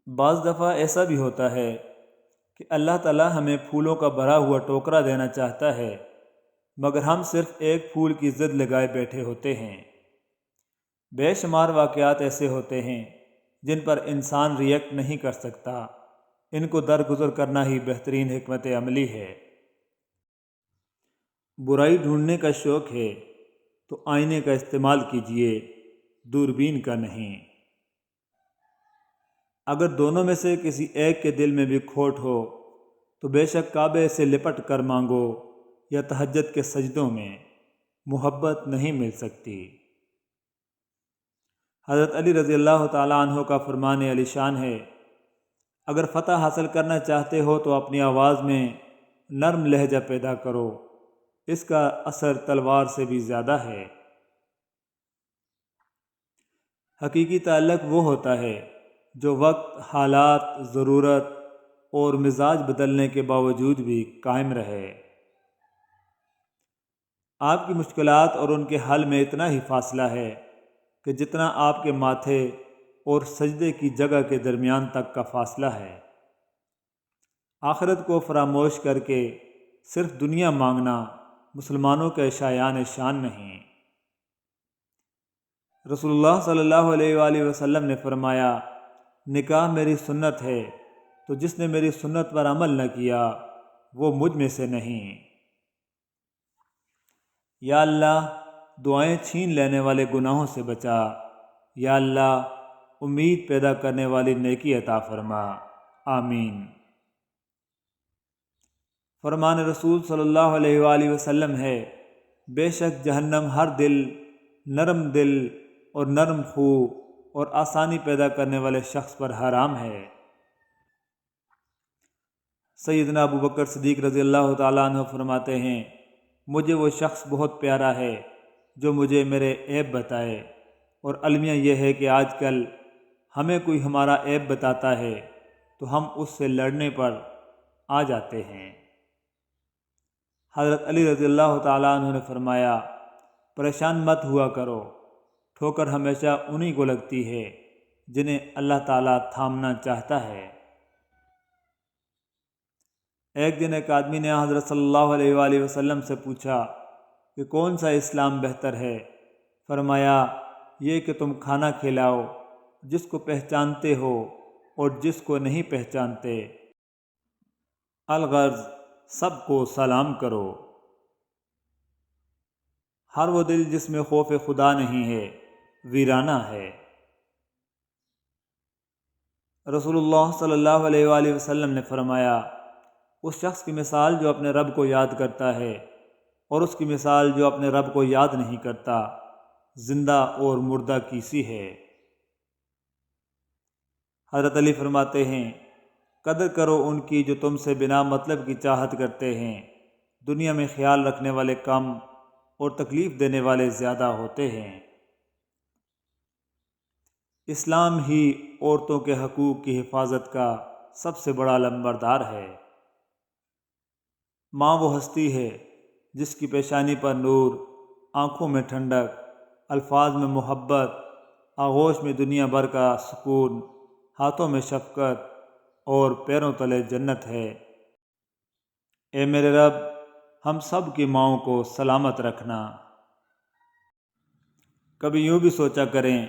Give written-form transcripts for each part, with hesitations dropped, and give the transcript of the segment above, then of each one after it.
بعض دفعہ ایسا بھی ہوتا ہے کہ اللہ تعالیٰ ہمیں پھولوں کا بھرا ہوا ٹوکرا دینا چاہتا ہے، مگر ہم صرف ایک پھول کی ضد لگائے بیٹھے ہوتے ہیں۔ بے شمار واقعات ایسے ہوتے ہیں جن پر انسان ریئیکٹ نہیں کر سکتا، ان کو درگزر کرنا ہی بہترین حکمت عملی ہے۔ برائی ڈھونڈنے کا شوق ہے تو آئینے کا استعمال کیجیے، دوربین کا نہیں۔ اگر دونوں میں سے کسی ایک کے دل میں بھی کھوٹ ہو تو بے شک کعبے سے لپٹ کر مانگو یا تہجد کے سجدوں میں، محبت نہیں مل سکتی۔ حضرت علی رضی اللہ تعالیٰ عنہ کا فرمان علی شان ہے، اگر فتح حاصل کرنا چاہتے ہو تو اپنی آواز میں نرم لہجہ پیدا کرو، اس کا اثر تلوار سے بھی زیادہ ہے۔ حقیقی تعلق وہ ہوتا ہے جو وقت، حالات، ضرورت اور مزاج بدلنے کے باوجود بھی قائم رہے۔ آپ کی مشکلات اور ان کے حل میں اتنا ہی فاصلہ ہے کہ جتنا آپ کے ماتھے اور سجدے کی جگہ کے درمیان تک کا فاصلہ ہے۔ آخرت کو فراموش کر کے صرف دنیا مانگنا مسلمانوں کے شایان شان نہیں۔ رسول اللہ صلی اللہ علیہ وآلہ وسلم نے فرمایا، نکاح میری سنت ہے، تو جس نے میری سنت پر عمل نہ کیا وہ مجھ میں سے نہیں۔ یا اللہ دعائیں چھین لینے والے گناہوں سے بچا، یا اللہ امید پیدا کرنے والی نیکی عطا فرما، آمین۔ فرمان رسول صلی اللہ علیہ وآلہ وسلم ہے، بے شک جہنم ہر دل، نرم دل اور نرم خو اور آسانی پیدا کرنے والے شخص پر حرام ہے۔ سیدنا ابو بکر صدیق رضی اللہ تعالیٰ عنہ فرماتے ہیں، مجھے وہ شخص بہت پیارا ہے جو مجھے میرے عیب بتائے، اور المیہ یہ ہے کہ آج کل ہمیں کوئی ہمارا عیب بتاتا ہے تو ہم اس سے لڑنے پر آ جاتے ہیں۔ حضرت علی رضی اللہ تعالیٰ عنہ نے فرمایا، پریشان مت ہوا کرو، ٹھوکر ہمیشہ انہی کو لگتی ہے جنہیں اللہ تعالیٰ تھامنا چاہتا ہے۔ ایک دن ایک آدمی نے حضرت صلی اللہ علیہ وآلہ وسلم سے پوچھا کہ کون سا اسلام بہتر ہے؟ فرمایا، یہ کہ تم کھانا کھلاؤ جس کو پہچانتے ہو اور جس کو نہیں پہچانتے، الغرض سب کو سلام کرو۔ ہر وہ دل جس میں خوف خدا نہیں ہے ویرانہ ہے۔ رسول اللہ صلی اللہ علیہ وآلہ وسلم نے فرمایا، اس شخص کی مثال جو اپنے رب کو یاد کرتا ہے اور اس کی مثال جو اپنے رب کو یاد نہیں کرتا، زندہ اور مردہ کی سی ہے۔ حضرت علی فرماتے ہیں، قدر کرو ان کی جو تم سے بنا مطلب کی چاہت کرتے ہیں، دنیا میں خیال رکھنے والے کم اور تکلیف دینے والے زیادہ ہوتے ہیں۔ اسلام ہی عورتوں کے حقوق کی حفاظت کا سب سے بڑا علمبردار ہے۔ ماں وہ ہستی ہے جس کی پیشانی پر نور، آنکھوں میں ٹھنڈک، الفاظ میں محبت، آغوش میں دنیا بھر کا سکون، ہاتھوں میں شفقت اور پیروں تلے جنت ہے۔ اے میرے رب، ہم سب کی ماؤں کو سلامت رکھنا۔ کبھی یوں بھی سوچا کریں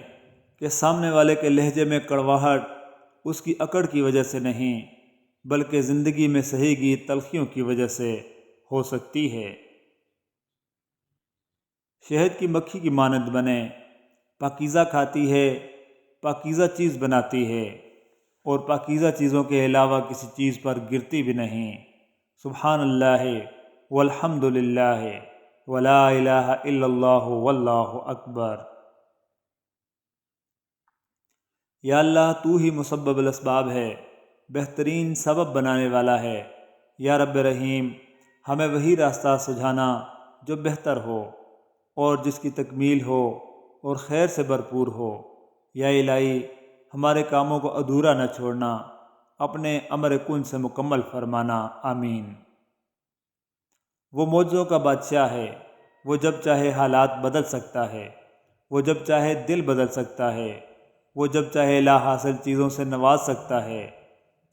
کہ سامنے والے کے لہجے میں کڑواہٹ اس کی اکڑ کی وجہ سے نہیں، بلکہ زندگی میں سہی گئی تلخیوں کی وجہ سے ہو سکتی ہے۔ شہد کی مکھی کی مانند بنے، پاکیزہ کھاتی ہے، پاکیزہ چیز بناتی ہے، اور پاکیزہ چیزوں کے علاوہ کسی چیز پر گرتی بھی نہیں۔ سبحان اللہ والحمد للہ ولا الہ الا اللہ واللہ اکبر۔ یا اللہ تو ہی مسبب الاسباب ہے، بہترین سبب بنانے والا ہے۔ یا رب رحیم، ہمیں وہی راستہ سجھانا جو بہتر ہو اور جس کی تکمیل ہو اور خیر سے بھرپور ہو۔ یا الہی، ہمارے کاموں کو ادھورا نہ چھوڑنا، اپنے امر کن سے مکمل فرمانا، آمین۔ وہ معجزوں کا بادشاہ ہے، وہ جب چاہے حالات بدل سکتا ہے، وہ جب چاہے دل بدل سکتا ہے، وہ جب چاہے لا حاصل چیزوں سے نواز سکتا ہے۔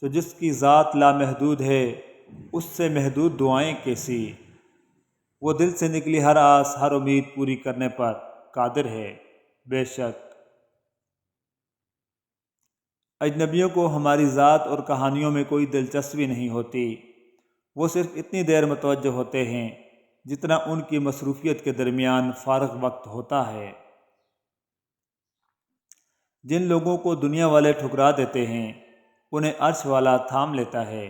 تو جس کی ذات لامحدود ہے اس سے محدود دعائیں کیسی؟ وہ دل سے نکلی ہر آس ہر امید پوری کرنے پر قادر ہے۔ بے شک اجنبیوں کو ہماری ذات اور کہانیوں میں کوئی دلچسپی نہیں ہوتی، وہ صرف اتنی دیر متوجہ ہوتے ہیں جتنا ان کی مصروفیت کے درمیان فارغ وقت ہوتا ہے۔ جن لوگوں کو دنیا والے ٹھکرا دیتے ہیں انہیں عرش والا تھام لیتا ہے،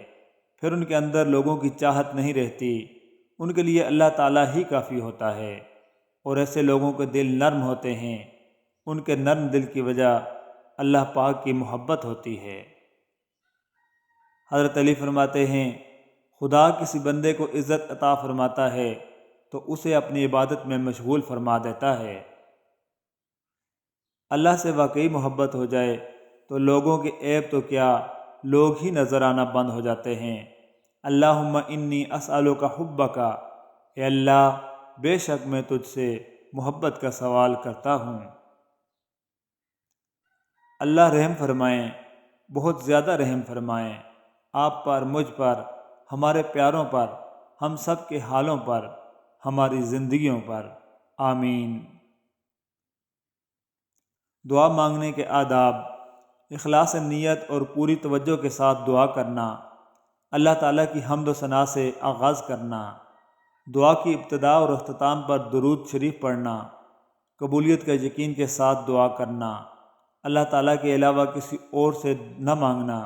پھر ان کے اندر لوگوں کی چاہت نہیں رہتی، ان کے لیے اللہ تعالیٰ ہی کافی ہوتا ہے، اور ایسے لوگوں کے دل نرم ہوتے ہیں، ان کے نرم دل کی وجہ اللہ پاک کی محبت ہوتی ہے۔ حضرت علی فرماتے ہیں خدا کسی بندے کو عزت عطا فرماتا ہے تو اسے اپنی عبادت میں مشغول فرما دیتا ہے۔ اللہ سے واقعی محبت ہو جائے تو لوگوں کے عیب تو کیا لوگ ہی نظر آنا بند ہو جاتے ہیں۔ اللہم انی اسألک حبک، اے اللہ بے شک میں تجھ سے محبت کا سوال کرتا ہوں۔ اللہ رحم فرمائیں، بہت زیادہ رحم فرمائیں آپ پر، مجھ پر، ہمارے پیاروں پر، ہم سب کے حالوں پر، ہماری زندگیوں پر، آمین۔ دعا مانگنے کے آداب: اخلاص نیت اور پوری توجہ کے ساتھ دعا کرنا، اللہ تعالیٰ کی حمد و ثنا سے آغاز کرنا، دعا کی ابتدا اور اختتام پر درود شریف پڑھنا، قبولیت کا یقین کے ساتھ دعا کرنا، اللہ تعالیٰ کے علاوہ کسی اور سے نہ مانگنا،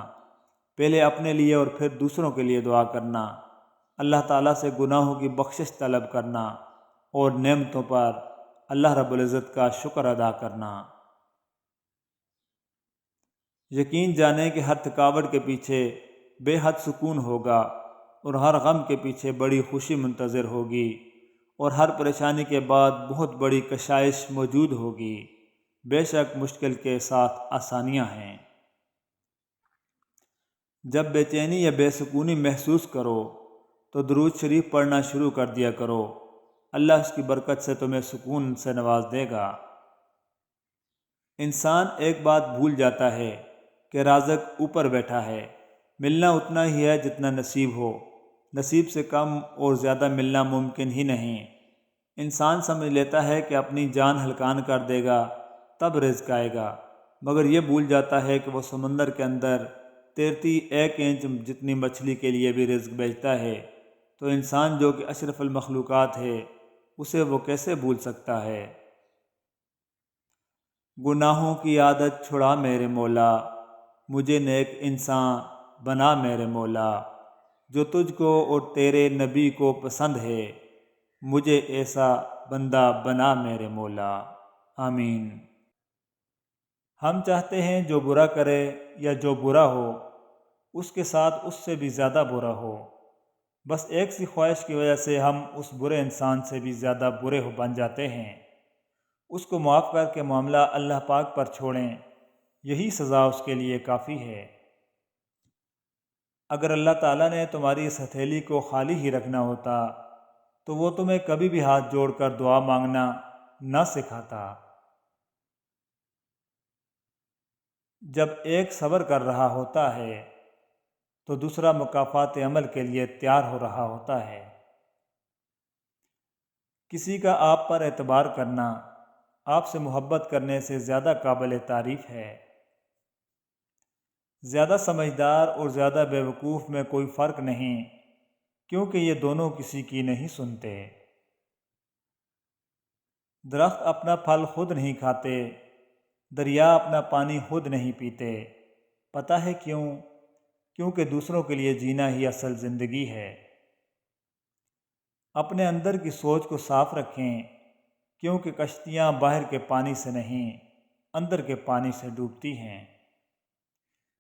پہلے اپنے لیے اور پھر دوسروں کے لیے دعا کرنا، اللہ تعالیٰ سے گناہوں کی بخشش طلب کرنا اور نعمتوں پر اللہ رب العزت کا شکر ادا کرنا۔ یقین جانیں کہ ہر تھکاوٹ کے پیچھے بے حد سکون ہوگا اور ہر غم کے پیچھے بڑی خوشی منتظر ہوگی، اور ہر پریشانی کے بعد بہت بڑی کشائش موجود ہوگی۔ بے شک مشکل کے ساتھ آسانیاں ہیں۔ جب بے چینی یا بے سکونی محسوس کرو تو درود شریف پڑھنا شروع کر دیا کرو، اللہ اس کی برکت سے تمہیں سکون سے نواز دے گا۔ انسان ایک بات بھول جاتا ہے کہ رازق اوپر بیٹھا ہے، ملنا اتنا ہی ہے جتنا نصیب ہو، نصیب سے کم اور زیادہ ملنا ممکن ہی نہیں۔ انسان سمجھ لیتا ہے کہ اپنی جان ہلکان کر دے گا تب رزق آئے گا، مگر یہ بھول جاتا ہے کہ وہ سمندر کے اندر تیرتی 1 انچ جتنی مچھلی کے لیے بھی رزق بیچتا ہے، تو انسان جو کہ اشرف المخلوقات ہے اسے وہ کیسے بھول سکتا ہے۔ گناہوں کی عادت چھڑا میرے مولا، مجھے نیک انسان بنا میرے مولا، جو تجھ کو اور تیرے نبی کو پسند ہے، مجھے ایسا بندہ بنا میرے مولا، آمین۔ ہم چاہتے ہیں جو برا کرے یا جو برا ہو اس کے ساتھ اس سے بھی زیادہ برا ہو، بس ایک سی خواہش کی وجہ سے ہم اس برے انسان سے بھی زیادہ برے بن جاتے ہیں۔ اس کو معاف کر کے معاملہ اللہ پاک پر چھوڑیں، یہی سزا اس کے لیے کافی ہے۔ اگر اللہ تعالیٰ نے تمہاری اس ہتھیلی کو خالی ہی رکھنا ہوتا تو وہ تمہیں کبھی بھی ہاتھ جوڑ کر دعا مانگنا نہ سکھاتا۔ جب ایک صبر کر رہا ہوتا ہے تو دوسرا مکافات عمل کے لیے تیار ہو رہا ہوتا ہے۔ کسی کا آپ پر اعتبار کرنا آپ سے محبت کرنے سے زیادہ قابل تعریف ہے۔ زیادہ سمجھدار اور زیادہ بیوقوف میں کوئی فرق نہیں، کیونکہ یہ دونوں کسی کی نہیں سنتے۔ درخت اپنا پھل خود نہیں کھاتے، دریا اپنا پانی خود نہیں پیتے۔ پتہ ہے کیوں؟ کیونکہ دوسروں کے لیے جینا ہی اصل زندگی ہے۔ اپنے اندر کی سوچ کو صاف رکھیں، کیونکہ کشتیاں باہر کے پانی سے نہیں اندر کے پانی سے ڈوبتی ہیں۔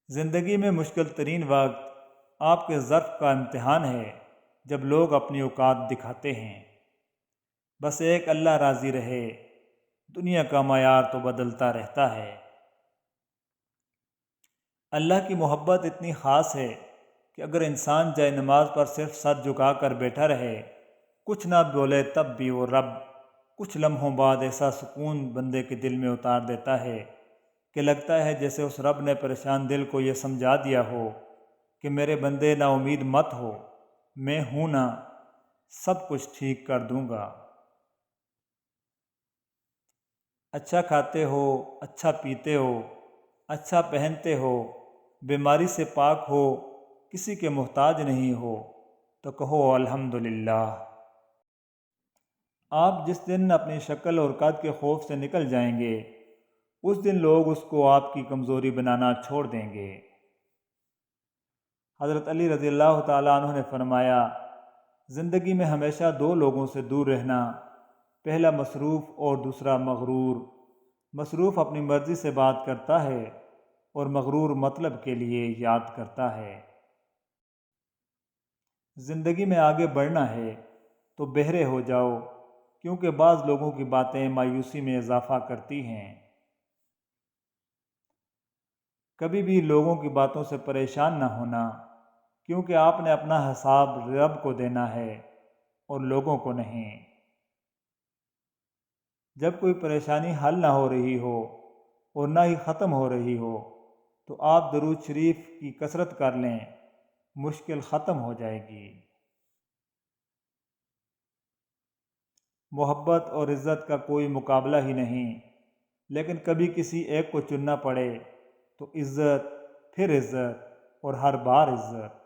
زندگی میں مشکل ترین وقت آپ کے ظرف کا امتحان ہے جب لوگ اپنی اوقات دکھاتے ہیں۔ بس ایک اللہ راضی رہے، دنیا کا معیار تو بدلتا رہتا ہے۔ اللہ کی محبت اتنی خاص ہے کہ اگر انسان جائے نماز پر صرف سر جھکا کر بیٹھا رہے، کچھ نہ بولے، تب بھی وہ رب کچھ لمحوں بعد ایسا سکون بندے کے دل میں اتار دیتا ہے کہ لگتا ہے جیسے اس رب نے پریشان دل کو یہ سمجھا دیا ہو کہ میرے بندے نا امید مت ہو، میں ہوں نا، سب کچھ ٹھیک کر دوں گا۔ اچھا کھاتے ہو، اچھا پیتے ہو، اچھا پہنتے ہو، بیماری سے پاک ہو، کسی کے محتاج نہیں ہو تو کہو الحمدللہ۔ آپ جس دن اپنی شکل اور قد کے خوف سے نکل جائیں گے، اس دن لوگ اس کو آپ کی کمزوری بنانا چھوڑ دیں گے۔ حضرت علی رضی اللہ تعالیٰ عنہ نے فرمایا، زندگی میں ہمیشہ دو لوگوں سے دور رہنا، پہلا مصروف اور دوسرا مغرور۔ مصروف اپنی مرضی سے بات کرتا ہے اور مغرور مطلب کے لیے یاد کرتا ہے۔ زندگی میں آگے بڑھنا ہے تو بہرے ہو جاؤ، کیونکہ بعض لوگوں کی باتیں مایوسی میں اضافہ کرتی ہیں۔ کبھی بھی لوگوں کی باتوں سے پریشان نہ ہونا، کیونکہ آپ نے اپنا حساب رب کو دینا ہے اور لوگوں کو نہیں۔ جب کوئی پریشانی حل نہ ہو رہی ہو اور نہ ہی ختم ہو رہی ہو تو آپ درود شریف کی کثرت کر لیں، مشکل ختم ہو جائے گی۔ محبت اور عزت کا کوئی مقابلہ ہی نہیں، لیکن کبھی کسی ایک کو چننا پڑے تو عزت، پھر عزت اور ہر بار عزت۔